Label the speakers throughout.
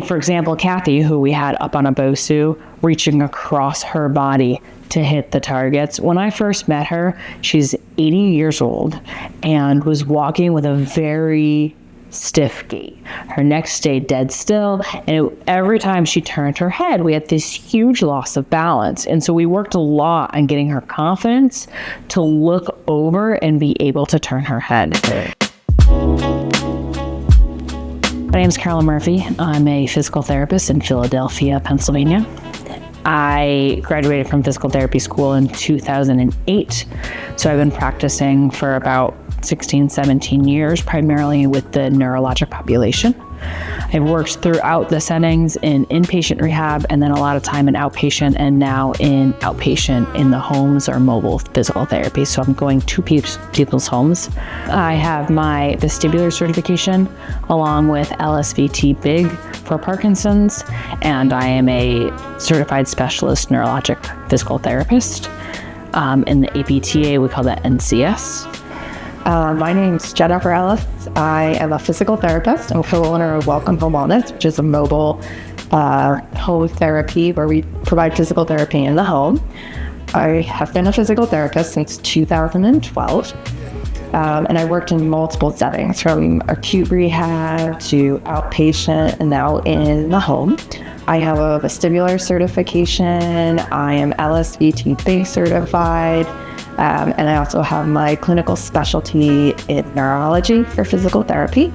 Speaker 1: think, for example, Kathy, who we had up on a BOSU, reaching across her body to hit the targets. When I first met her, she's 80 years old and was walking with a very stiff gait. Her neck stayed dead still, and every time she turned her head, we had this huge loss of balance. And so we worked a lot on getting her confidence to look over and be able to turn her head. My name is Carolyn Murphy. I'm a physical therapist in Philadelphia, Pennsylvania. I graduated from physical therapy school in 2008, so I've been practicing for about 16, 17 years, primarily with the neurologic population. I've worked throughout the settings in inpatient rehab, and then a lot of time in outpatient, and now in outpatient in the homes or mobile physical therapy. So I'm going to people's homes. I have my vestibular certification along with LSVT BIG for Parkinson's, and I am a certified specialist neurologic physical therapist. In the APTA, we call that NCS.
Speaker 2: My name's Jennifer Ellis. I am a physical therapist and co-owner of Welcome Home Wellness, which is a mobile home therapy where we provide physical therapy in the home. I have been a physical therapist since 2012, and I worked in multiple settings, from acute rehab to outpatient and now in the home. I have a vestibular certification. I am LSVT BIG certified. And I also have my clinical specialty in neurology for physical therapy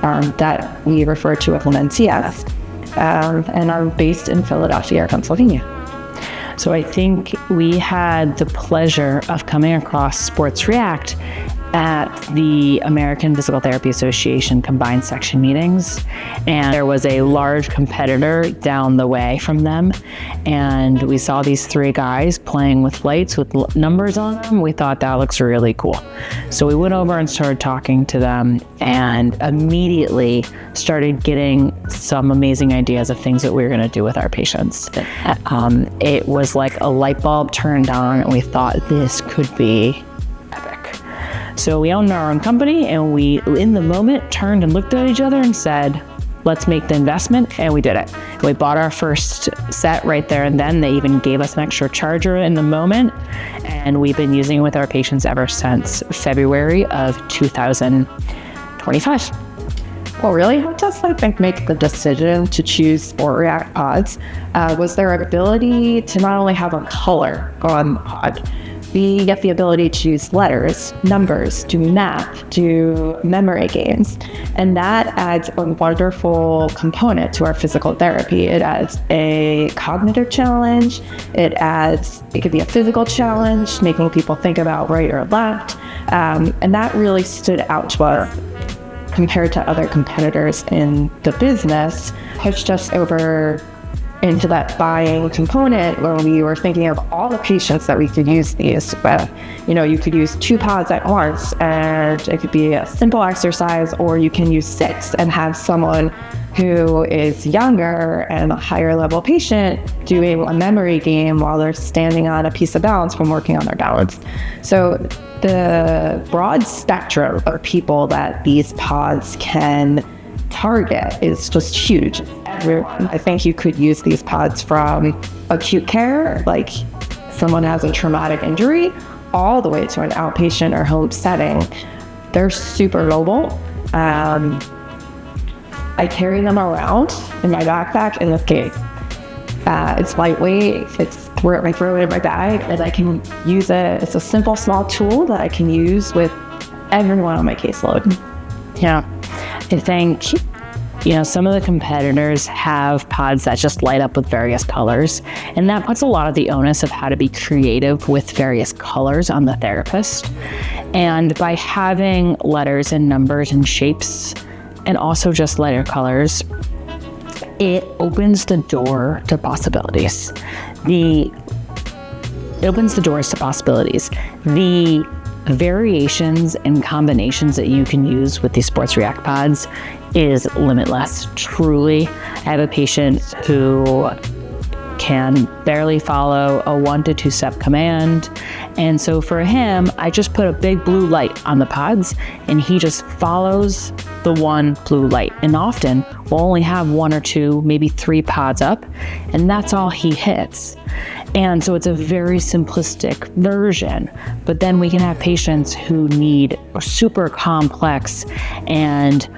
Speaker 2: that we refer to as an NCS. And I'm based in Philadelphia, Pennsylvania.
Speaker 1: So I think we had the pleasure of coming across Sportreact at the American Physical Therapy Association combined section meetings, and there was a large competitor down the way from them, and we saw these three guys playing with lights with numbers on them. We thought that looks really cool, so we went over and started talking to them and immediately started getting some amazing ideas of things that we were going to do with our patients. It was like a light bulb turned on, and we thought this could be epic. So we owned our own company, and we, in the moment, turned and looked at each other and said, let's make the investment, and we did it. We bought our first set right there and then. They even gave us an extra charger in the moment, and we've been using it with our patients ever since February of 2025.
Speaker 2: What really helped us, I think, make the decision to choose Sportreact pods was their ability to not only have a color on the pod. We get the ability to use letters, numbers, do math, do memory games, and that adds a wonderful component to our physical therapy. It adds a cognitive challenge. It could be a physical challenge, making people think about right or left, and that really stood out to us compared to other competitors in the business, pushed us over into that buying component where we were thinking of all the patients that we could use these with. You could use 2 pods at once, and it could be a simple exercise, or you can use 6 and have someone who is younger and a higher level patient doing a memory game while they're standing on a piece of balance from working on their balance. So the broad spectrum of people that these pods can target is just huge. Everyone. I think you could use these pods from acute care, like someone has a traumatic injury, all the way to an outpatient or home setting. They're super mobile. I carry them around in my backpack in this case. It's lightweight. I throw it in my bag, and I can use it. It's a simple, small tool that I can use with everyone on my caseload.
Speaker 1: Yeah, I think some of the competitors have pods that just light up with various colors, and that puts a lot of the onus of how to be creative with various colors on the therapist. And by having letters and numbers and shapes, and also just lighter colors, it opens the door to possibilities. The variations and combinations that you can use with these Sportreact pods is limitless, truly. I have a patient who can barely follow a 1 to 2 step command, and so for him, I just put a big blue light on the pods, and he just follows the one blue light. And often will only have 1 or 2, maybe 3 pods up, and that's all he hits. And so it's a very simplistic version, but then we can have patients who need super complex, and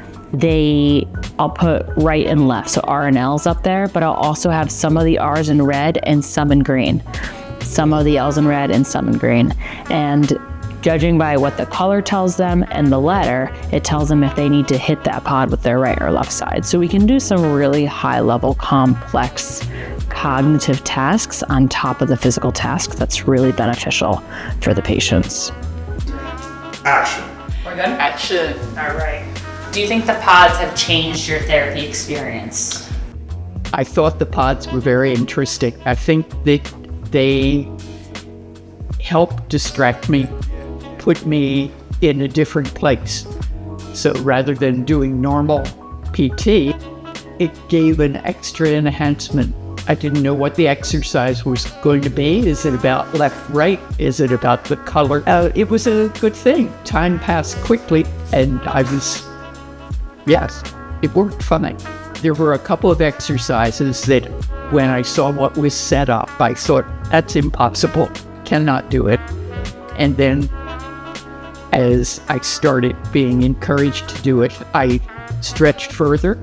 Speaker 1: I'll put right and left, so R and L's up there, but I'll also have some of the R's in red and some in green, some of the L's in red and some in green. And judging by what the color tells them and the letter, it tells them if they need to hit that pod with their right or left side. So we can do some really high level complex cognitive tasks on top of the physical task that's really beneficial for the patients.
Speaker 3: Action.
Speaker 4: We're good? Action. All right. Do you think the pods have changed your therapy experience?
Speaker 5: I thought the pods were very interesting. I think that they help distract me, put me in a different place. So rather than doing normal PT, it gave an extra enhancement. I didn't know what the exercise was going to be. Is it about left, right? Is it about the color? It was a good thing. Time passed quickly, and yes, it worked fine. There were a couple of exercises that when I saw what was set up, I thought, that's impossible, cannot do it. And then as I started being encouraged to do it, I stretched further.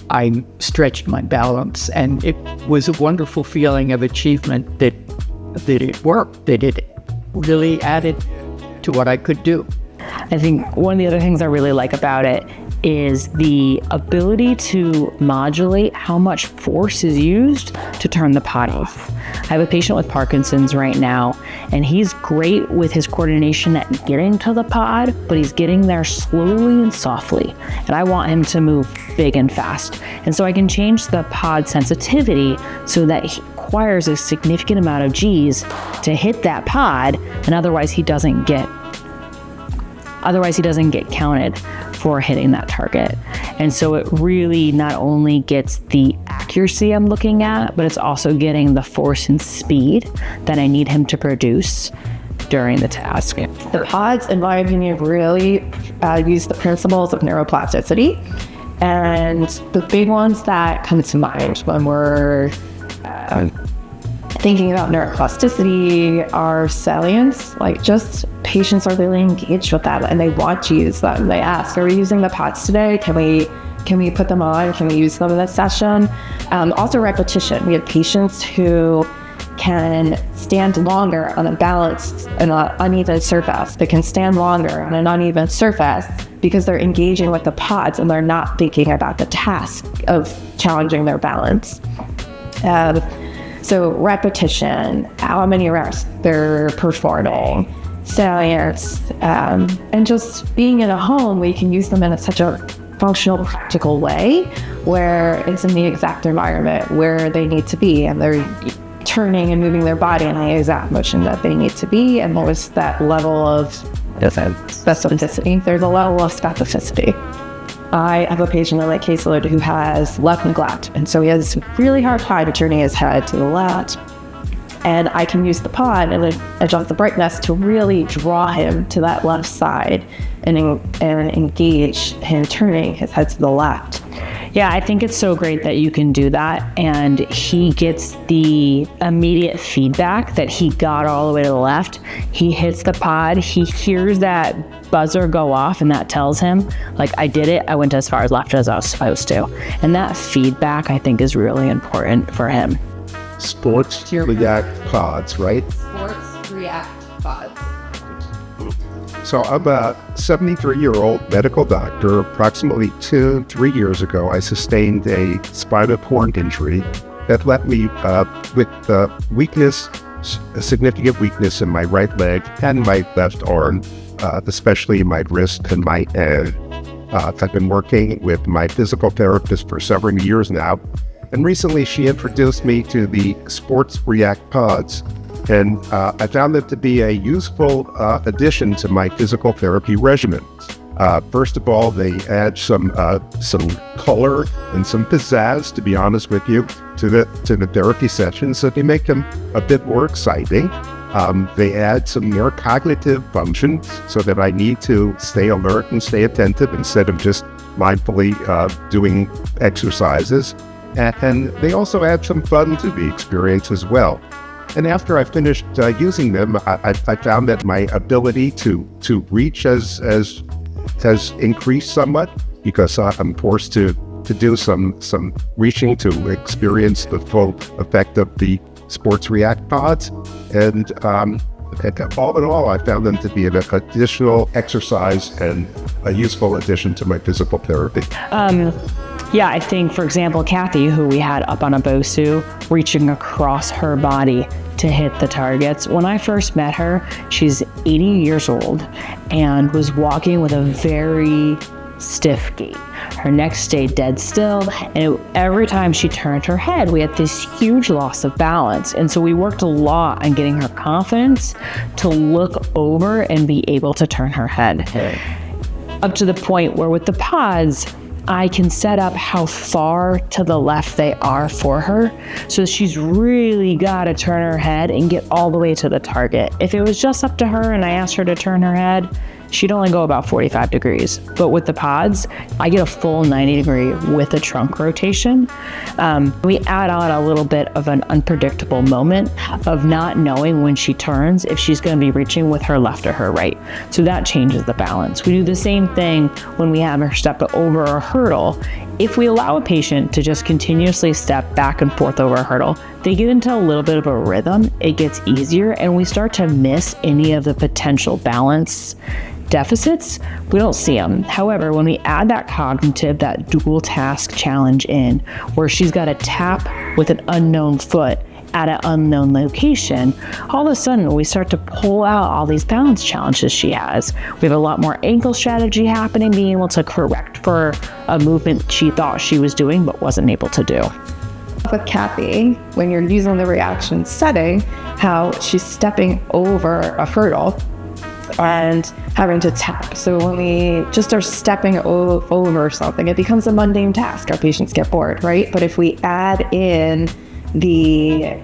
Speaker 5: I stretched my balance, and it was a wonderful feeling of achievement that it worked, that it really added to what I could do.
Speaker 1: I think one of the other things I really like about it is the ability to modulate how much force is used to turn the pod off. I have a patient with Parkinson's right now, and he's great with his coordination at getting to the pod, but he's getting there slowly and softly. And I want him to move big and fast. And so I can change the pod sensitivity so that he requires a significant amount of G's to hit that pod, and otherwise he doesn't get counted for hitting that target. And so it really not only gets the accuracy I'm looking at, but it's also getting the force and speed that I need him to produce during the task.
Speaker 2: The pods, in my opinion, really use the principles of neuroplasticity. And the big ones that come to mind when we're thinking about neuroplasticity are salience, like just patients are really engaged with that and they want to use them. They ask, are we using the pods today? Can we put them on? Can we use them in this session? Also repetition. We have patients who can stand longer on a balanced and uneven surface. They can stand longer on an uneven surface because they're engaging with the pods and they're not thinking about the task of challenging their balance. So repetition, how many reps they're performing, salience, and just being in a home where you can use them in such a functional, practical way where it's in the exact environment where they need to be and they're turning and moving their body in the exact motion that they need to be. And there's that level of specificity. There's a level of specificity. I have a patient in my caseload who has left neglect, and so he has a really hard time turning his head to the left. And I can use the pod and adjust the brightness to really draw him to that left side and engage him turning his head to the left.
Speaker 1: Yeah, I think it's so great that you can do that, and he gets the immediate feedback that he got all the way to the left. He hits the pod, he hears that buzzer go off, and that tells him, like, I did it, I went as far as left as I was supposed to. And that feedback, I think, is really important for him.
Speaker 3: Sportreact pods, right?
Speaker 2: Sportreact pods.
Speaker 3: So I'm a 73-year-old medical doctor. Approximately 2-3 years ago, I sustained a spinal cord injury that left me with weakness, a significant weakness in my right leg and my left arm, especially my wrist and my head. I've been working with my physical therapist for several years now, and recently she introduced me to the Sportreact pods. And I found them to be a useful addition to my physical therapy regimen. First of all, they add some color and some pizzazz, to be honest with you, to the therapy sessions, so they make them a bit more exciting. They add some neurocognitive functions so that I need to stay alert and stay attentive instead of just mindfully doing exercises. And they also add some fun to the experience as well. And after I finished using them, I found that my ability to reach has increased somewhat, because I'm forced to do some reaching to experience the full effect of the Sportreact pods. And all in all, I found them to be an additional exercise and a useful addition to my physical therapy.
Speaker 1: Yeah, I think, for example, Kathy, who we had up on a BOSU, reaching across her body to hit the targets. When I first met her, she's 80 years old and was walking with a very stiff gait. Her neck stayed dead still, and every time she turned her head, we had this huge loss of balance. And so we worked a lot on getting her confidence to look over and be able to turn her head. Up to the point where with the pods, I can set up how far to the left they are for her. So she's really got to turn her head and get all the way to the target. If it was just up to her and I asked her to turn her head, she'd only go about 45 degrees. But with the pods, I get a full 90 degree with a trunk rotation. We add on a little bit of an unpredictable moment of not knowing when she turns, if she's going to be reaching with her left or her right. So that changes the balance. We do the same thing when we have her step over a hurdle. If we allow a patient to just continuously step back and forth over a hurdle, they get into a little bit of a rhythm, it gets easier, and we start to miss any of the potential balance deficits. We don't see them. However, when we add that cognitive, that dual task challenge in, where she's got to tap with an unknown foot at an unknown location, all of a sudden we start to pull out all these balance challenges she has. We have a lot more ankle strategy happening, being able to correct for a movement she thought she was doing but wasn't able to do.
Speaker 2: With Kathy, when you're using the reaction setting, how she's stepping over a hurdle and having to tap. So when we just are stepping over something, it becomes a mundane task. Our patients get bored, right? But if we add in the,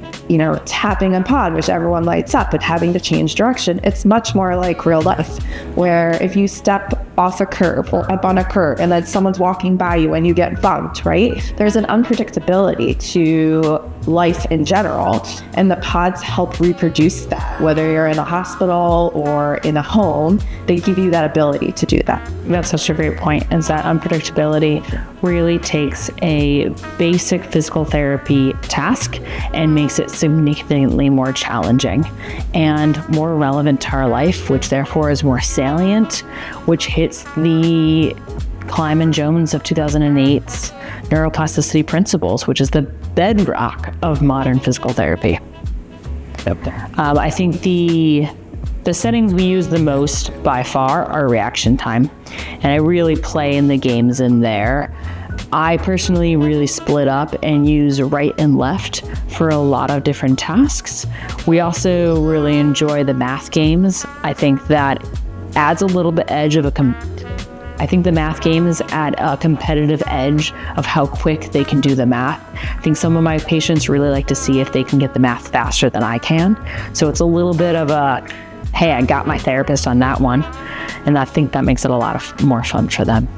Speaker 2: tapping a pod, which everyone lights up, but having to change direction, it's much more like real life, where if you step off a curb or up on a curb and then someone's walking by you and you get bumped, right? There's an unpredictability to life in general, and the pods help reproduce that. Whether you're in a hospital or in a home, they give you that ability to do that.
Speaker 1: That's such a great point, is that unpredictability really takes a basic physical therapy task and makes it significantly more challenging and more relevant to our life, which therefore is more salient, which hits the Kleiman Jones of 2008's neuroplasticity principles, which is the bedrock of modern physical therapy. I think the settings we use the most by far are reaction time, and I really play in the games in there. I personally really split up and use right and left for a lot of different tasks. We also really enjoy the math games. I think that adds a little bit edge of I think the math games add a competitive edge of how quick they can do the math. I think some of my patients really like to see if they can get the math faster than I can. So it's a little bit of a, hey, I got my therapist on that one. And I think that makes it a lot more fun for them.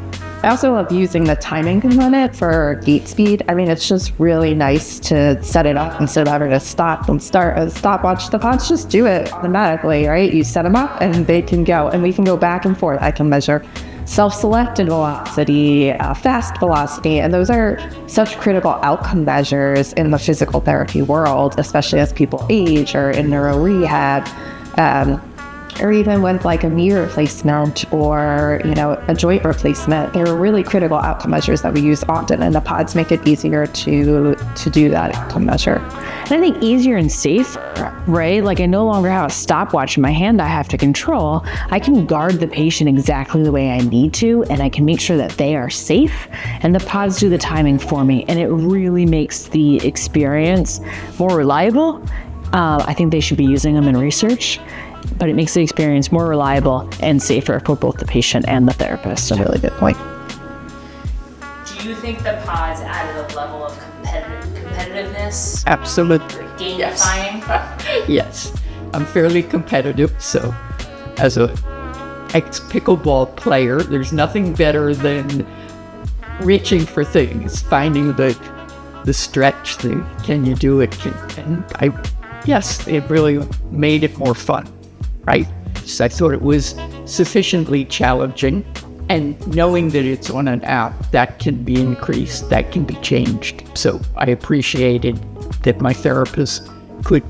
Speaker 2: I also love using the timing component for gait speed. I mean, it's just really nice to set it up instead of having to stop and start a stopwatch. The pods just do it automatically, right? You set them up and they can go, and we can go back and forth. I can measure self-selected velocity, fast velocity, and those are such critical outcome measures in the physical therapy world, especially as people age or in neuro rehab. Or even with like a knee replacement or, a joint replacement. They're really critical outcome measures that we use often, and the pods make it easier to do that outcome measure.
Speaker 1: And I think easier and safer, right? Like I no longer have a stopwatch in my hand I have to control. I can guard the patient exactly the way I need to, and I can make sure that they are safe, and the pods do the timing for me, and it really makes the experience more reliable. I think they should be using them in research, but it makes the experience more reliable and safer for both the patient and the therapist.
Speaker 2: That's a really good point.
Speaker 4: Do you think the pods added a level of competitiveness?
Speaker 5: Absolutely.
Speaker 4: Gamifying?
Speaker 5: Yes. I'm fairly competitive, so as a ex-pickleball player, there's nothing better than reaching for things, finding the stretch thing. Can you do it? Yes, it really made it more fun, right? So I thought it was sufficiently challenging, and knowing that it's on an app, that can be increased, that can be changed. So I appreciated that my therapist could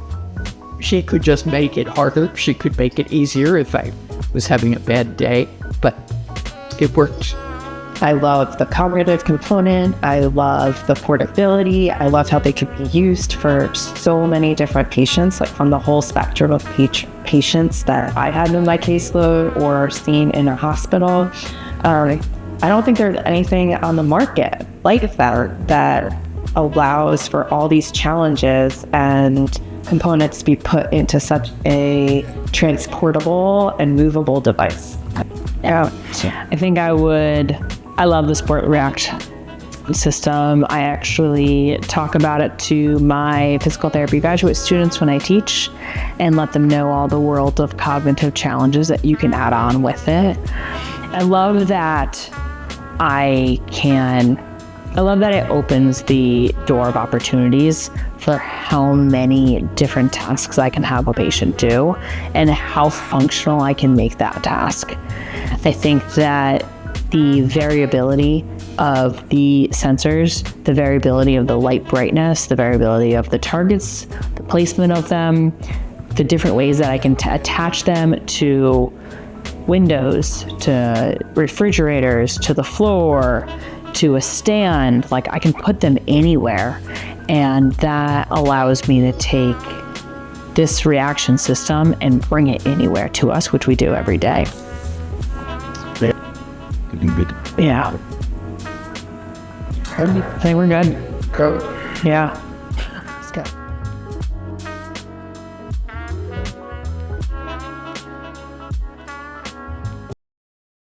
Speaker 5: just make it harder. She could make it easier if I was having a bad day, but it worked.
Speaker 2: I love the cognitive component. I love the portability. I love how they can be used for so many different patients, like from the whole spectrum of patients that I had in my caseload or seen in a hospital. I don't think there's anything on the market like that allows for all these challenges and components to be put into such a transportable and movable device.
Speaker 1: Yeah, I think I love the Sportreact system. I actually talk about it to my physical therapy graduate students when I teach and let them know all the world of cognitive challenges that you can add on with it. I love that it opens the door of opportunities for how many different tasks I can have a patient do and how functional I can make that task. I think that the variability of the sensors, the variability of the light brightness, the variability of the targets, the placement of them, the different ways that I can attach them to windows, to refrigerators, to the floor, to a stand, like I can put them anywhere. And that allows me to take this reaction system and bring it anywhere to us, which we do every day. Yeah. I think we're good.
Speaker 3: Go.
Speaker 1: Yeah.
Speaker 2: Let's go.